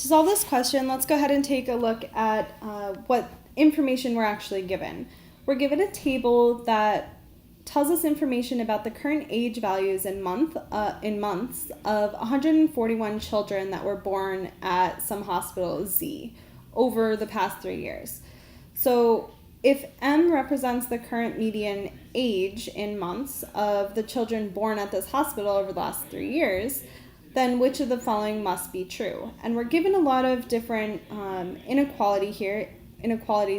To solve this question, let's go ahead and take a look at what information we're actually given. We're given a table that tells us information about the current age values in months of 141 children that were born at some hospital Z over the past 3 years. So if M represents the current median age in months of the children born at this hospital over the last 3 years, then which of the following must be true? And we're given a lot of different inequalities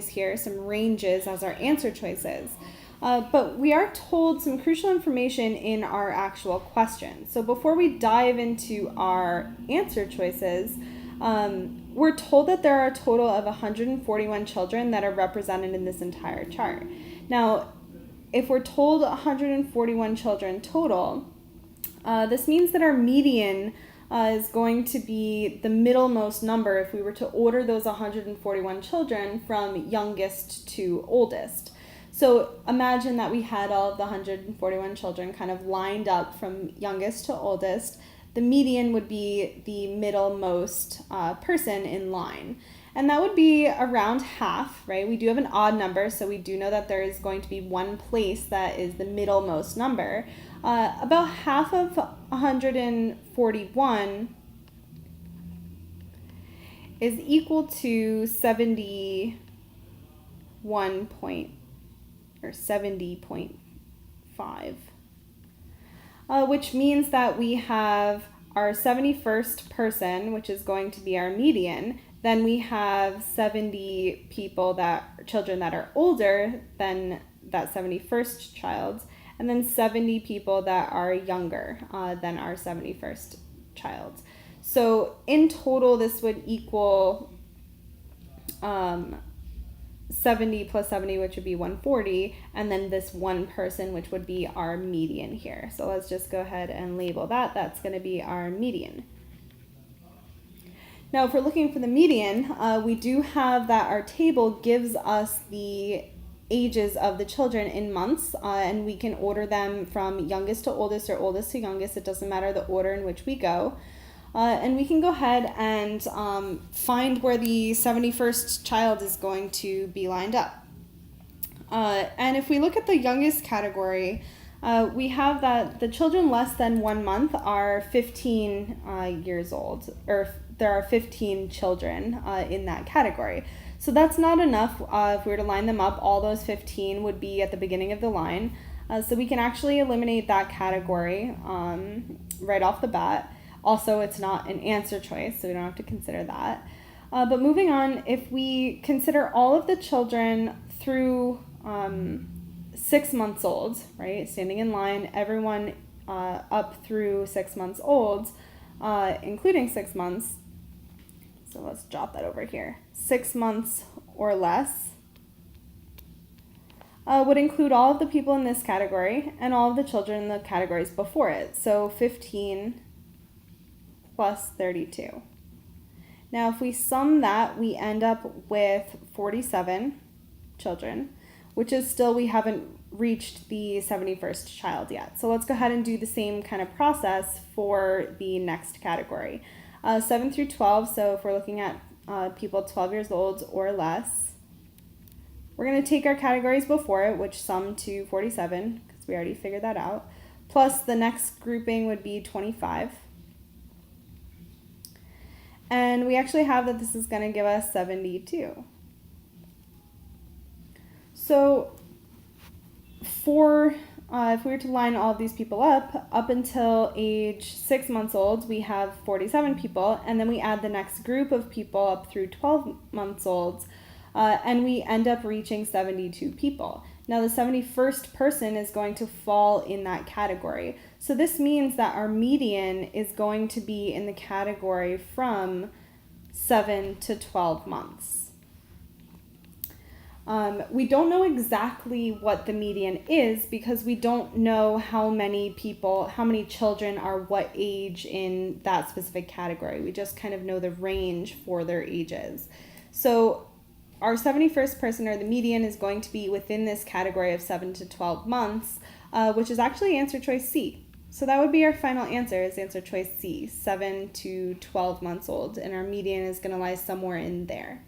here, some ranges as our answer choices. But we are told some crucial information in our actual question. So before we dive into our answer choices, we're told that there are a total of 141 children that are represented in this entire chart. Now, if we're told 141 children total, this means that our median is going to be the middlemost number if we were to order those 141 children from youngest to oldest. So imagine that we had all of the 141 children kind of lined up from youngest to oldest. The median would be the middlemost person in line. And that would be around half, right? We do have an odd number, so we do know that there is going to be one place that is the middlemost number. About half of 141 is equal to 70.5, which means that we have our 71st person, which is going to be our median. Then we have 70 children that are older than that 71st child, and then 70 people that are younger than our 71st child. So in total, this would equal 70 plus 70, which would be 140, and then this one person, which would be our median here. So let's just go ahead and label that. That's going to be our median. Now, if we're looking for the median, we do have that our table gives us the ages of the children in months, and we can order them from youngest to oldest or oldest to youngest. It doesn't matter the order in which we go. And we can go ahead and find where the 71st child is going to be lined up. And if we look at the youngest category, we have that the children less than 1 month are 15 years old, or there are 15 children in that category. So that's not enough. If we were to line them up, all those 15 would be at the beginning of the line. So we can actually eliminate that category right off the bat. Also, it's not an answer choice, so we don't have to consider that. But moving on, if we consider all of the children through 6 months old, right, standing in line, everyone up through 6 months old, including 6 months, so let's jot that over here, 6 months or less, would include all of the people in this category and all of the children in the categories before it. So 15 plus 32. Now, if we sum that, we end up with 47 children, which is still, we haven't reached the 71st child yet. So let's go ahead and do the same kind of process for the next category. 7 through 12, so if we're looking at people 12 years old or less, we're going to take our categories before it, which sum to 47, because we already figured that out, plus the next grouping would be 25. And we actually have that this is going to give us 72. So if we were to line all of these people up until age 6 months old, we have 47 people, and then we add the next group of people up through 12 months old, and we end up reaching 72 people. Now, the 71st person is going to fall in that category. So this means that our median is going to be in the category from 7 to 12 months. We don't know exactly what the median is because we don't know how many children are what age in that specific category. We just kind of know the range for their ages. So our 71st person, or the median, is going to be within this category of 7 to 12 months, which is actually answer choice C. So that would be our final answer, is answer choice C, 7 to 12 months old, and our median is going to lie somewhere in there.